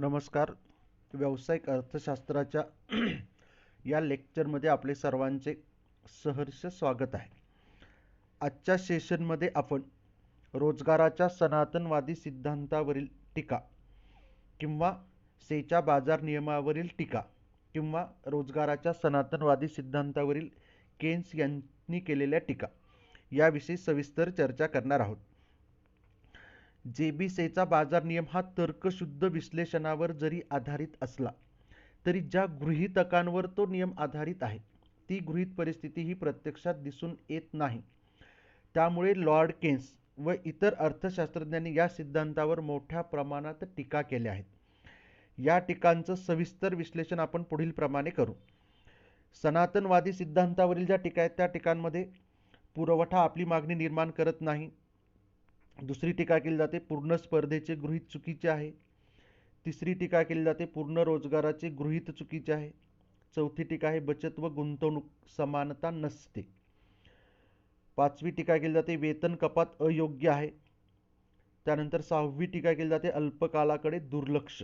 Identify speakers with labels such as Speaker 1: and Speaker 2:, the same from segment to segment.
Speaker 1: नमस्कार. व्यावसायिक अर्थशास्त्राच्या या लेक्चरमध्ये आपले सर्वांचे सहर्ष स्वागत आहे. आजच्या सेशनमध्ये आपण रोजगाराच्या सनातनवादी सिद्धांतावरील टीका किंवा सेच्या बाजार नियमावरील टीका किंवा रोजगाराच्या सनातनवादी सिद्धांतावरील केन्स यांनी केलेल्या टीका याविषयी सविस्तर चर्चा करणार आहोत. जेबीसेचा बाजार नियम हा तर्कशुद्ध विश्लेषणावर जरी आधारित असला तरी ज्या गृहीतकांवर तो नियम आधारित आहे ती गृहीत परिस्थिती ही प्रत्यक्षात दिसून येत नाही. त्यामुळे लॉर्ड केन्स व इतर अर्थशास्त्रज्ञांनी या सिद्धांतावर मोठ्या प्रमाणात टीका केल्या आहेत. या टीकांचं सविस्तर विश्लेषण आपण पुढील प्रमाणे करू. सनातनवादी सिद्धांतावरील ज्या टीका आहेत त्या टीकांमध्ये पुरवठा आपली मागणी निर्माण करत नाही. दुसरी टीका केली जाते पूर्ण स्पर्धेचे गृहीत चुकीचे आहे. तिसरी टीका केली जाते पूर्ण रोजगाराचे गृहीत चुकीचे आहे. चौथी टीका आहे बचत व गुंतवणूक समानता नसते. पाचवी टीका केली जाते वेतन कपात अयोग्य आहे. त्यानंतर सहावी टीका केली जाते अल्पकालाकडे दुर्लक्ष.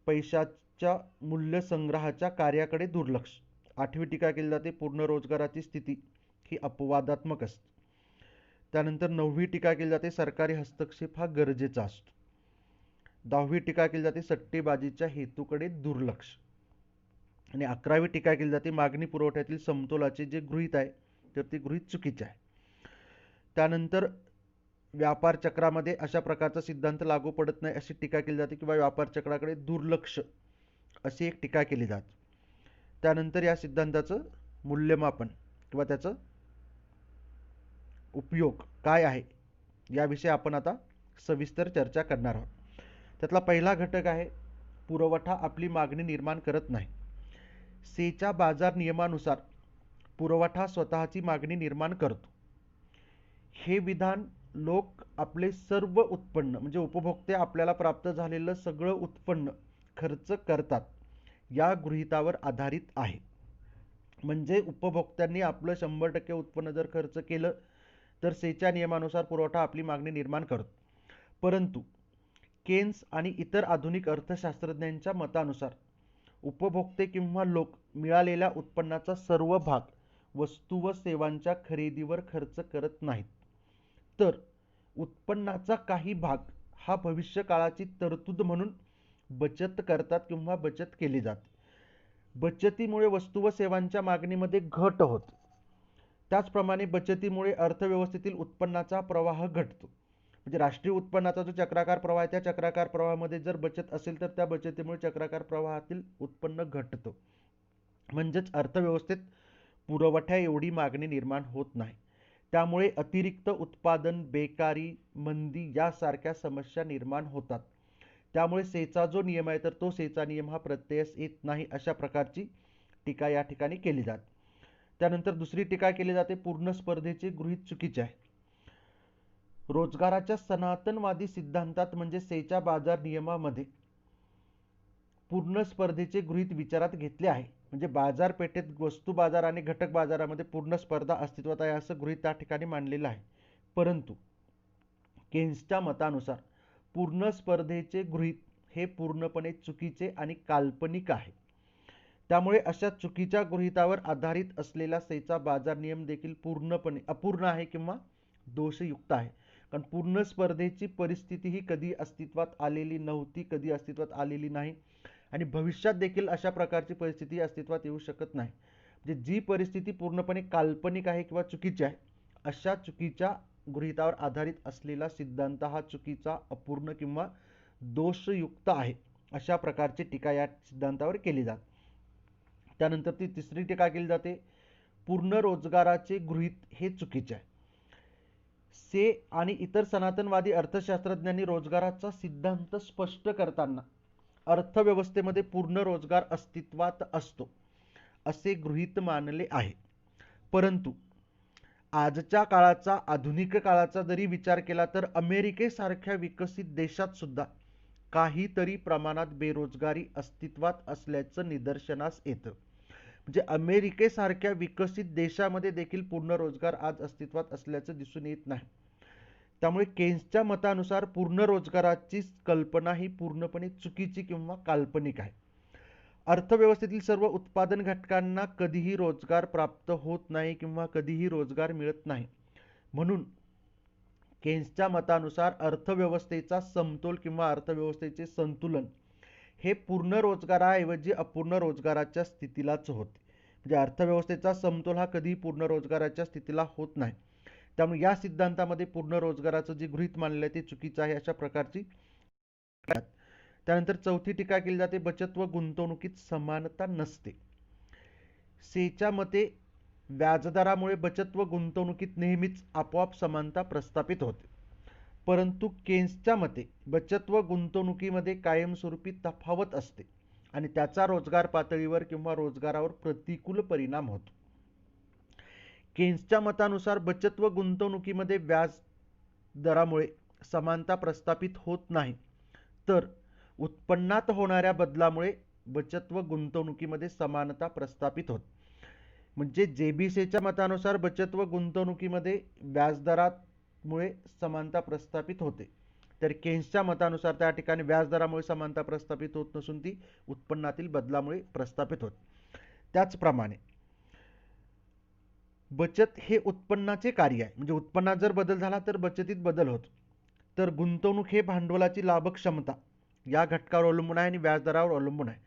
Speaker 1: पैशाच्या मूल्य संग्रहाच्या कार्याकडे दुर्लक्ष. आठवी टीका केली जाते पूर्ण रोजगाराची स्थिती ही अपवादात्मक असते. त्यानंतर नववी टीका केली जाते सरकारी हस्तक्षेप हा गरजेचा असतो. दहावी टीका केली जाते सट्टेबाजीच्या हेतूकडे दुर्लक्ष. आणि अकरावी टीका केली जाते मागणी पुरवठ्यातील समतोलाचे जे गृहीत आहे तर ते गृहीत चुकीचे आहे. त्यानंतर व्यापार चक्रामध्ये अशा प्रकारचा सिद्धांत लागू पडत नाही अशी टीका केली जाते किंवा व्यापार चक्राकडे दुर्लक्ष अशी एक टीका केली जाते. त्यानंतर या सिद्धांताचं मूल्यमापन किंवा त्याचं उपयोग काय आहे याविषयी आपण आता सविस्तर चर्चा करणार आहोत. त्यातला पहिला घटक आहे पुरवठा आपली मागणी निर्माण करत नाही. सेच्या बाजार नियमानुसार पुरवठा स्वतःची मागणी निर्माण करतो. हे विधान लोक आपले सर्व उत्पन्न म्हणजे उपभोक्ते आपल्याला प्राप्त झालेलं सगळं उत्पन्न खर्च करतात या गृहीतावर आधारित आहे. म्हणजे उपभोक्त्यांनी आपलं 100% उत्पन्न जर खर्च केलं तर सेच्या नियमानुसार पुरवठा आपली मागणी निर्माण करतो. परंतु केन्स आणि इतर आधुनिक अर्थशास्त्रज्ञांच्या मतानुसार उपभोक्ते किंवा लोक मिळालेल्या उत्पन्नाचा सर्व भाग वस्तू व सेवांच्या खरेदीवर खर्च करत नाहीत, तर उत्पन्नाचा काही भाग हा भविष्यकाळाची तरतूद म्हणून बचत करतात किंवा बचत केली जाते. बचतीमुळे वस्तू व सेवांच्या मागणीमध्ये घट होते. त्याचप्रमाणे बचतीमुळे अर्थव्यवस्थेतील उत्पन्नाचा प्रवाह घटतो. म्हणजे राष्ट्रीय उत्पन्नाचा जो चक्राकार प्रवाह आहे त्या चक्राकार प्रवाहामध्ये जर बचत असेल तर त्या बचतीमुळे चक्राकार प्रवाहातील उत्पन्न घटतं. म्हणजेच अर्थव्यवस्थेत पुरवठ्या एवढी मागणी निर्माण होत नाही. त्यामुळे अतिरिक्त उत्पादन, बेकारी, मंदी यासारख्या समस्या निर्माण होतात. त्यामुळे सेचा जो नियम आहे तर तो सेचा नियम हा प्रत्ययास येत नाही अशा प्रकारची टीका या ठिकाणी केली जाते. त्यानंतर दुसरी टीका केली जाते पूर्ण स्पर्धेचे गृहीत चुकीचे आहे. रोजगाराच्या सनातनवादी सिद्धांतात म्हणजे सेच्या बाजार नियमामध्ये पूर्ण स्पर्धेचे गृहीत विचारात घेतले आहे. म्हणजे बाजारपेठेत वस्तू बाजार आणि घटक बाजारामध्ये पूर्ण स्पर्धा अस्तित्वात आहे असं गृहीत त्या ठिकाणी मांडलेलं आहे. परंतु केन्सच्या मतानुसार पूर्ण स्पर्धेचे गृहीत हे पूर्णपणे चुकीचे आणि काल्पनिक आहे. त्यामुळे अशा चुकीच्या गृहीतावर आधारित असलेला सेचा बाजार नियम देखील पूर्णपणे अपूर्ण आहे किंवा दोषयुक्त आहे. कारण पूर्ण स्पर्धेची परिस्थिती ही कधी अस्तित्वात आलेली नव्हती, कधी अस्तित्वात आलेली नाही आणि भविष्यात देखील अशा प्रकारची परिस्थिती अस्तित्वात येऊ शकत नाही. म्हणजे जी परिस्थिती पूर्णपणे काल्पनिक आहे किंवा चुकीची आहे अशा चुकीच्या गृहीतावर आधारित असलेला सिद्धांत हा चुकीचा, अपूर्ण किंवा दोषयुक्त आहे अशा प्रकारची टीका या सिद्धांतावर केली जाते. त्यानंतर ती तिसरी टीका केली जाते पूर्ण रोजगाराचे गृहीत हे चुकीचे आहे. से आणि इतर सनातनवादी अर्थशास्त्रज्ञांनी रोजगाराचा सिद्धांत स्पष्ट करताना अर्थव्यवस्थेमध्ये पूर्ण रोजगार अस्तित्वात असतो असे गृहीत मानले आहे. परंतु आजच्या काळाचा, आधुनिक काळाचा जरी विचार केला तर अमेरिकेसारख्या विकसित देशात सुद्धा काहीतरी प्रमाणात बेरोजगारी अस्तित्वात असल्याचं निदर्शनास येतं. म्हणजे अमेरिकेसारख्या विकसित देशामध्ये देखील पूर्ण रोजगार आज अस्तित्वात असल्याचं दिसून येत नाही. त्यामुळे केन्सच्या मतानुसार पूर्ण रोजगाराची कल्पना ही पूर्णपणे चुकीची किंवा काल्पनिक आहे. अर्थव्यवस्थेतील सर्व उत्पादन घटकांना कधीही रोजगार प्राप्त होत नाही किंवा कधीही रोजगार मिळत नाही. म्हणून केन्सच्या मतानुसार अर्थव्यवस्थेचा समतोल किंवा अर्थव्यवस्थेचे संतुलन हे पूर्ण रोजगाराऐवजी अपूर्ण रोजगाराच्या स्थितीलाच होते. म्हणजे अर्थव्यवस्थेचा समतोल हा कधीही पूर्ण रोजगाराच्या स्थितीला होत नाही. त्यामुळे या सिद्धांतामध्ये पूर्ण रोजगाराचं जे गृहीत मानलं आहे ते चुकीचं आहे अशा प्रकारची. त्यानंतर चौथी टीका केली जाते, बचत व गुंतवणुकीत समानता नसते. सेच्या मते व्याजदरामुळे बचत व गुंतवणुकीत नेहमीच आपोआप समानता प्रस्थापित होते. परंतु केन्सच्या मते बचत व गुंतवणुकीमध्ये कायमस्वरूपी तफावत असते आणि त्याचा रोजगार पातळीवर किंवा रोजगारावर प्रतिकूल परिणाम होतो. केन्सच्या मतानुसार बचत व गुंतवणुकीमध्ये व्याज दरामुळे समानता प्रस्थापित होत नाही, तर उत्पन्नात होणाऱ्या बदलामुळे बचत व गुंतवणुकीमध्ये समानता प्रस्थापित होते. म्हणजे जेबीसेच्या मतानुसार बचत व गुंतवणुकीमध्ये व्याजदरामुळे समानता प्रस्थापित होते, तर केन्सच्या मतानुसार त्या ठिकाणी व्याजदरामुळे समानता प्रस्थापित होत नसून ती उत्पन्नातील बदलामुळे प्रस्थापित होते. त्याचप्रमाणे बचत हे उत्पन्नाचे कार्य आहे. म्हणजे उत्पन्नात जर बदल झाला तर बचतीत बदल होतो. तर गुंतवणूक हे भांडवलाची लाभक्षमता या घटकावर अवलंबून आहे आणि व्याजदरावर अवलंबून आहे.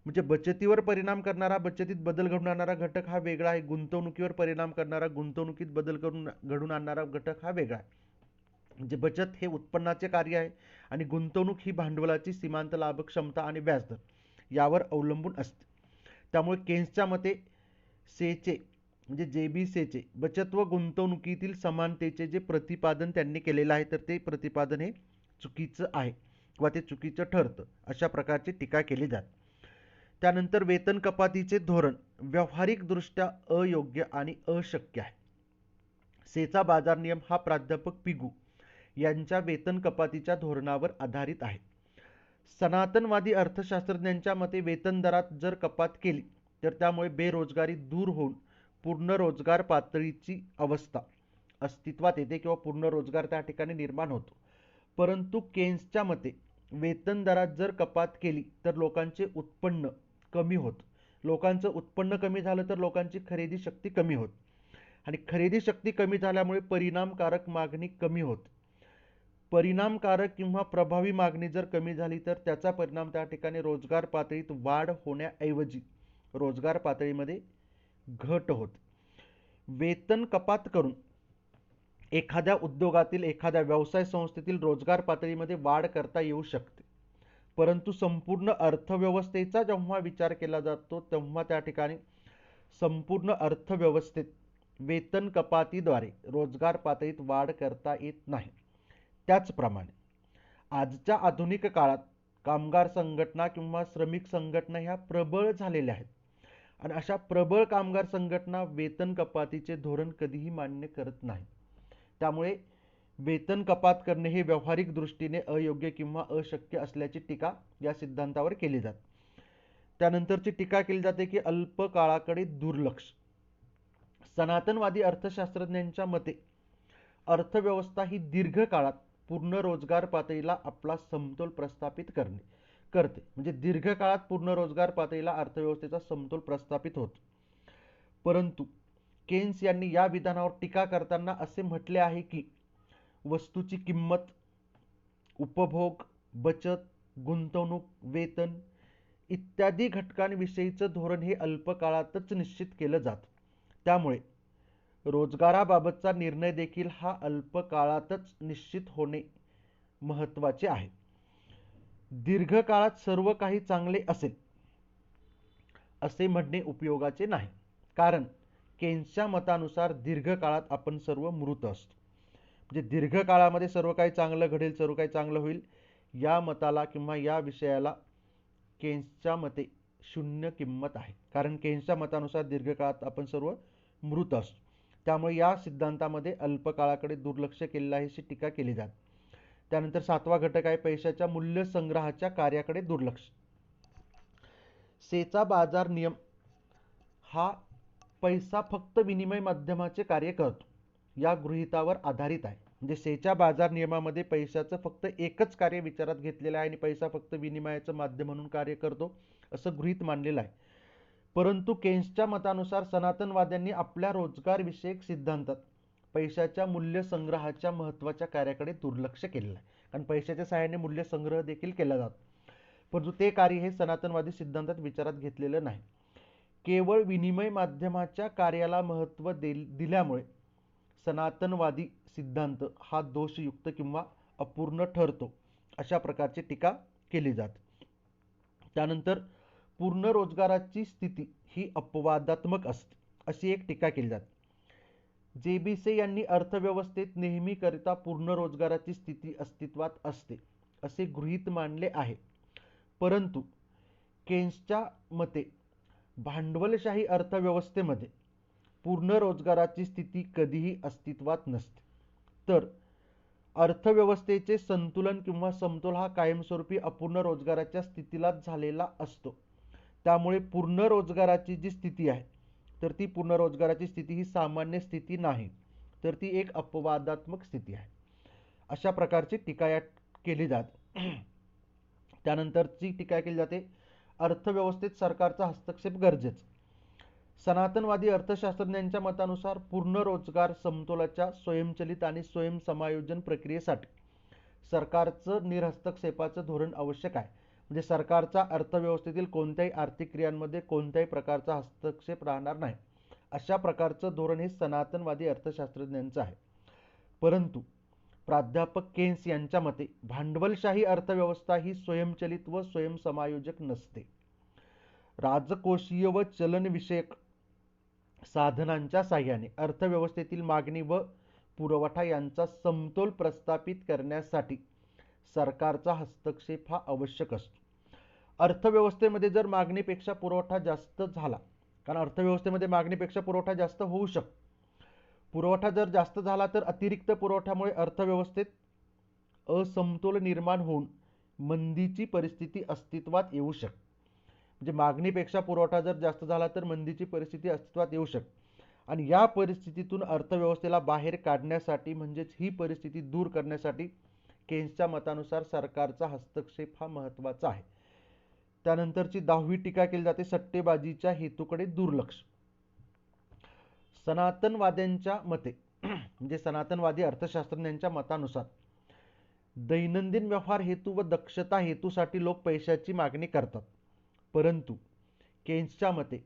Speaker 1: म्हणजे बचतीवर परिणाम करणारा, बचतीत बदल घडून आणणारा घटक हा वेगळा आहे. गुंतवणुकीवर परिणाम करणारा, गुंतवणुकीत बदल घडून आणणारा घटक हा वेगळा आहे. म्हणजे बचत हे उत्पन्नाचे कार्य आहे आणि गुंतवणूक ही भांडवलाची सीमांत लाभक्षमता आणि व्याजदर यावर अवलंबून असते. त्यामुळे केन्सच्या मते सेचे म्हणजे जेबीसेचे बचत व गुंतवणुकीतील समानतेचे जे प्रतिपादन त्यांनी केलेलं आहे, तर ते प्रतिपादन हे चुकीचं आहे किंवा ते चुकीचं ठरतं अशा प्रकारची टीका केली जाते. त्यानंतर वेतन कपातीचे धोरण व्यावहारिकदृष्ट्या अयोग्य आणि अशक्य आहे. सेचा बाजार नियम हा प्राध्यापक पिगू यांच्या वेतन कपातीच्या धोरणावर आधारित आहे. सनातनवादी अर्थशास्त्रज्ञांच्या मते वेतन दरात जर कपात केली तर त्यामुळे बेरोजगारी दूर होऊन पूर्ण रोजगार पातळीची अवस्था अस्तित्वात येते किंवा पूर्ण रोजगार त्या ठिकाणी निर्माण होतो. परंतु केन्सच्या मते वेतन दरात जर कपात केली तर लोकांचे उत्पन्न कमी होत. लोकांचं उत्पन्न कमी झालं तर लोकांची खरेदी शक्ती कमी होत आणि खरेदी शक्ती कमी झाल्यामुळे परिणामकारक मागणी कमी होत. परिणामकारक किंवा प्रभावी मागणी जर कमी झाली तर त्याचा परिणाम त्या ठिकाणी रोजगार पातळीत वाढ होण्याऐवजी रोजगार पातळीमध्ये घट होते. वेतन कपात करून एखाद्या उद्योगातील, एखाद्या व्यवसाय संस्थेतील रोजगार पातळीमध्ये वाढ करता येऊ शकते. परंतु संपूर्ण अर्थव्यवस्थेचा जेव्हा विचार केला जातो तेव्हा त्या ठिकाणी संपूर्ण अर्थव्यवस्थेत वेतन कपातीद्वारे रोजगार पातळीत वाढ करता येत नाही. त्याचप्रमाणे आजच्या आधुनिक काळात कामगार संघटना किंवा श्रमिक संघटना ह्या प्रबळ झालेल्या आहेत आणि अशा प्रबळ कामगार संघटना वेतन कपातीचे धोरण कधीही मान्य करत नाही. त्यामुळे वेतन कपात करणे हे व्यावहारिक दृष्टीने अयोग्य किंवा अशक्य असल्याची टीका या सिद्धांतावर केली जाते. त्यानंतरची टीका केली जाते की अल्प काळाकडे दुर्लक्ष. सनातनवादी अर्थशास्त्रज्ञांच्या मते अर्थव्यवस्था ही दीर्घ काळात पूर्ण रोजगार पातळीला आपला समतोल प्रस्थापित करते. म्हणजे दीर्घ काळात पूर्ण रोजगार पातळीला अर्थव्यवस्थेचा समतोल प्रस्थापित होतो. परंतु केन्स यांनी या विधानावर टीका करताना असे म्हटले आहे की वस्तूची किंमत, उपभोग, बचत, गुंतवणूक, वेतन इत्यादी घटकांविषयीचं धोरण हे अल्प काळातच निश्चित केलं जातं. त्यामुळे रोजगाराबाबतचा निर्णय देखील हा अल्प काळातच निश्चित होणे महत्त्वाचे आहे. दीर्घकाळात सर्व काही चांगले असेल असे म्हणणे उपयोगाचे नाही, कारण केन्सच्या मतानुसार दीर्घकाळात आपण सर्व मृत असतो. म्हणजे दीर्घकाळामध्ये सर्व काही चांगलं घडेल, सर्व काही चांगलं होईल या मताला किंवा या विषयाला केन्सच्या मते शून्य किंमत आहे. कारण केन्सच्या मतानुसार दीर्घकाळात आपण सर्व मृत असतो. त्यामुळे या सिद्धांतामध्ये अल्प काळाकडे दुर्लक्ष केलेलं आहे अशी टीका केली जाते. त्यानंतर सातवा घटक आहे पैशाच्या मूल्य संग्रहाच्या कार्याकडे दुर्लक्ष. सेचा बाजार नियम हा पैसा फक्त विनिमय माध्यमाचे कार्य करतो या गृहीतावर आधारित आहे. म्हणजे सेच्या बाजार नियमामध्ये पैशाचं फक्त एकच कार्य विचारात घेतलेलं आहे आणि पैसा फक्त विनिमयाचं माध्यम म्हणून कार्य करतो असं गृहीत मानलेलं आहे. परंतु केन्सच्या मतानुसार सनातनवाद्यांनी आपल्या रोजगारविषयक सिद्धांतात पैशाच्या मूल्य संग्रहाच्या महत्त्वाच्या कार्याकडे दुर्लक्ष केलेलं आहे. कारण पैशाच्या सहाय्याने मूल्य संग्रह देखील केला जातो, परंतु ते कार्य हे सनातनवादी सिद्धांतात विचारात घेतलेलं नाही. केवळ विनिमय माध्यमाच्या कार्याला महत्त्व दिल्यामुळे सनातनवादी सिद्धांत हा दोषयुक्त किंवा अपूर्ण ठरतो, अशा प्रकारची टीका केली जाते. त्यानंतर पूर्ण रोजगाराची स्थिती ही अपवादात्मक असते, अशी एक टीका केली जाते. जेबीसे यांनी अर्थव्यवस्थेत नेहमीकरिता पूर्ण रोजगाराची स्थिती अस्तित्वात असते असे गृहीत मानले आहे. परंतु केन्सच्या मते भांडवलशाही अर्थव्यवस्थेमध्ये पूर्ण रोजगाराची स्थिती कधीही अस्तित्वात नसते, तर अर्थव्यवस्थेचे संतुलन किंवा समतोल हा कायमस्वरूपी अपूर्ण रोजगाराच्या स्थितीलाच झालेला असतो. त्यामुळे पूर्ण रोजगाराची जी स्थिती आहे तर ती पूर्ण रोजगाराची स्थिती ही सामान्य स्थिती नाही, तर ती एक अपवादात्मक स्थिती आहे. अशा प्रकारची टीका यात केली जाते. त्यानंतरची टीका केली जाते अर्थव्यवस्थेत सरकारचा हस्तक्षेप गरजेचा. सनातनवादी अर्थशास्त्रज्ञांच्या मतानुसार पूर्ण रोजगार समतोलाच्या स्वयंचलित आणि स्वयंसमायोजन प्रक्रियेसाठी सरकारचं निरहस्तक्षेपाचं धोरण आवश्यक आहे. म्हणजे सरकारचा अर्थव्यवस्थेतील कोणत्याही आर्थिक क्रियांमध्ये कोणत्याही प्रकारचा हस्तक्षेप राहणार नाही, अशा प्रकारचं धोरण हे सनातनवादी अर्थशास्त्रज्ञांचं आहे. परंतु प्राध्यापक केन्स यांच्या मते भांडवलशाही अर्थव्यवस्था ही स्वयंचलित व स्वयंसमायोजक नसते. राजकोषीय व चलनविषयक साधनांच्या साहाय्याने अर्थव्यवस्थेतील मागणी व पुरवठा यांचा समतोल प्रस्थापित करण्यासाठी सरकारचा हस्तक्षेप हा आवश्यक असतो. अर्थव्यवस्थेमध्ये जर मागणीपेक्षा पुरवठा जास्त झाला, कारण अर्थव्यवस्थेमध्ये मागणीपेक्षा पुरवठा जास्त होऊ शकतो, पुरवठा जर जास्त झाला तर अतिरिक्त पुरवठ्यामुळे अर्थव्यवस्थेत असमतोल निर्माण होऊन मंदीची परिस्थिती अस्तित्वात येऊ शकते. म्हणजे मागणीपेक्षा पुरवठा जर जास्त झाला तर मंदीची परिस्थिती अस्तित्वात येऊ शकते, आणि या परिस्थितीतून अर्थव्यवस्थेला बाहेर काढण्यासाठी म्हणजेच ही परिस्थिती दूर करण्यासाठी केन्सच्या मतानुसार सरकारचा हस्तक्षेप हा महत्त्वाचा आहे. त्यानंतरची 10वी टीका केली जाते सट्टेबाजीच्या हेतूकडे दुर्लक्ष. सनातनवाद्यांच्या मते म्हणजे सनातनवादी अर्थशास्त्रज्ञांच्या मतानुसार दैनंदिन व्यवहार हेतू व दक्षता हेतूसाठी लोक पैशाची मागणी करतात, परंतु केन्सच्या मते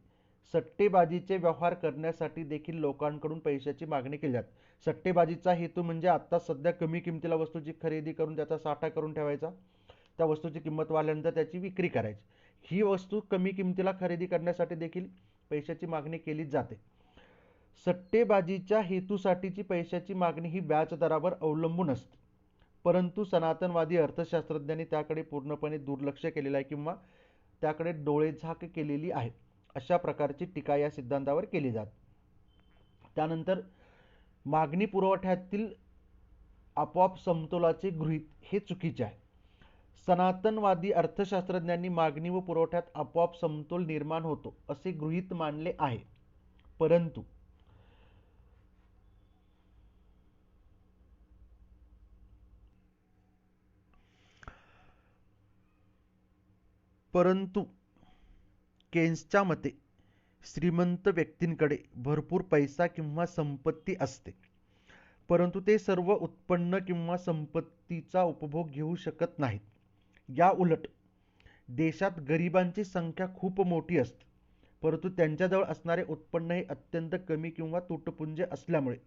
Speaker 1: सट्टेबाजीचे व्यवहार करण्यासाठी देखील लोकांकडून पैशाची मागणी केली जाते. सट्टेबाजीचा हेतू म्हणजे आता सध्या कमी किमतीला वस्तूची खरेदी करून त्याचा साठा करून ठेवायचा, त्या वस्तूची किंमत वाढल्यानंतर त्याची विक्री करायची. ही वस्तू कमी किमतीला खरेदी करण्यासाठी देखील पैशाची मागणी केली जाते. सट्टेबाजीच्या हेतूसाठीची पैशाची मागणी ही व्याजदरावर अवलंबून असते, परंतु सनातनवादी अर्थशास्त्रज्ञांनी त्याकडे पूर्णपणे दुर्लक्ष केलेलं आहे किंवा त्याकडे डोळेझाक केलेली आहे, अशा प्रकारची टीका या सिद्धांतावर केली जाते. त्यानंतर मागणी पुरवठ्यातील आपोआप समतोलाचे गृहीत हे चुकीचे आहे. सनातनवादी अर्थशास्त्रज्ञांनी मागणी व पुरवठ्यात आपोआप समतोल निर्माण होतो असे गृहीत मानले आहे, परंतु केन्सच्या मते श्रीमंत व्यक्तींकडे भरपूर पैसा किंवा संपत्ती असते, परंतु ते सर्व उत्पन्न किंवा संपत्तीचा उपभोग घेऊ शकत नाहीत. या उलट देशात गरिबांची संख्या खूप मोठी असते, परंतु त्यांच्याजवळ असणारे उत्पन्न हे अत्यंत कमी किंवा तुटपुंजे असल्यामुळे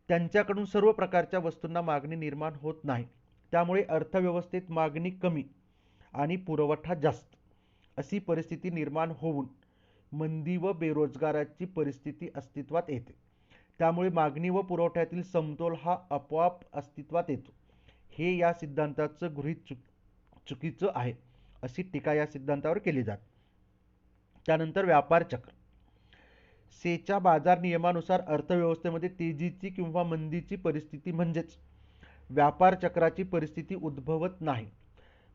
Speaker 1: त्यांच्याकडून सर्व प्रकारच्या वस्तूंना मागणी निर्माण होत नाही. त्यामुळे अर्थव्यवस्थेत मागणी कमी आणि पुरवठा जास्त अशी परिस्थिती निर्माण होऊन मंदी व बेरोजगाराची परिस्थिती अस्तित्वात येते. त्यामुळे मागणी व पुरवठ्यातील समतोल हा आपोआप अस्तित्वात येतो. हे या सिद्धांताचं गृहीत चुकीचं आहे, अशी टीका या सिद्धांतावर केली जाते. त्यानंतर व्यापार चक्र. सेच्या बाजार नियमानुसार अर्थव्यवस्थेमध्ये तेजीची किंवा मंदीची परिस्थिती म्हणजेच व्यापार चक्राची परिस्थिती उद्भवत नाही.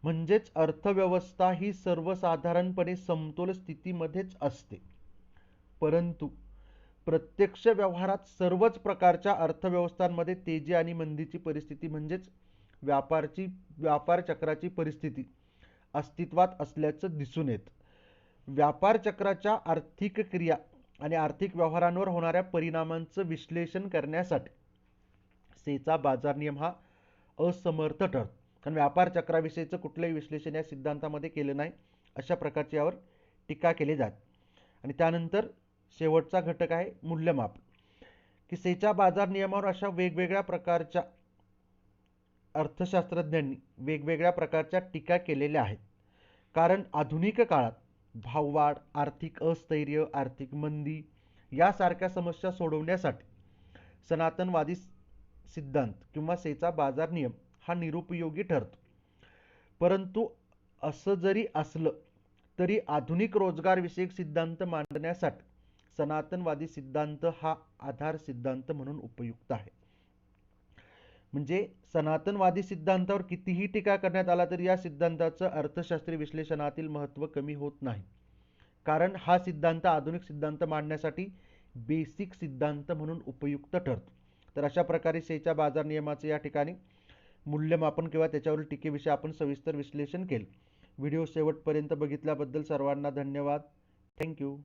Speaker 1: म्हणजेच अर्थव्यवस्था ही सर्वसाधारणपणे समतोल स्थितीमध्येच असते, परंतु प्रत्यक्ष व्यवहारात सर्वच प्रकारच्या अर्थव्यवस्थांमध्ये तेजी आणि मंदीची परिस्थिती म्हणजेच व्यापार चक्राची परिस्थिती अस्तित्वात असल्याचं दिसून येतं. व्यापार चक्राच्या आर्थिक क्रिया आणि आर्थिक व्यवहारांवर होणाऱ्या परिणामांचं विश्लेषण करण्यासाठी सेचा बाजार नियम हा असमर्थ ठरतो. कारण व्यापार चक्राविषयीचं कुठलंही विश्लेषण या सिद्धांतामध्ये केलं नाही, अशा प्रकारची यावर टीका केली जाते. आणि त्यानंतर शेवटचा घटक आहे मूल्यमापन, की सेच्या बाजार नियमावर अशा वेगवेगळ्या प्रकारच्या अर्थशास्त्रज्ञांनी वेगवेगळ्या प्रकारच्या टीका केलेल्या आहेत. कारण आधुनिक काळात भाववाढ, आर्थिक अस्थैर्य, आर्थिक मंदी यासारख्या समस्या सोडवण्यासाठी सनातनवादी सिद्धांत किंवा सेचा बाजार नियम हा निरुपयोगी ठरतो. परंतु असं जरी असलं तरी आधुनिक रोजगारविषयक सिद्धांत मांडण्यासाठी सनातनवादी सिद्धांत हा आधार सिद्धांत म्हणून उपयुक्त आहे. म्हणजे सनातनवादी सिद्धांतावर कितीही टीका करण्यात आला तरी या सिद्धांताचं अर्थशास्त्रीय विश्लेषणातील महत्त्व कमी होत नाही. कारण हा सिद्धांत आधुनिक सिद्धांत मांडण्यासाठी बेसिक सिद्धांत म्हणून उपयुक्त ठरतो. तर अशा प्रकारे सेच्या बाजार नियमाचे या ठिकाणी मूल्यमापन किंवा त्याच्यावरील टीकेविषयी आपण सविस्तर विश्लेषण केले. व्हिडिओ शेवटपर्यंत बघितल्याबद्दल सर्वांना धन्यवाद. थँक्यू.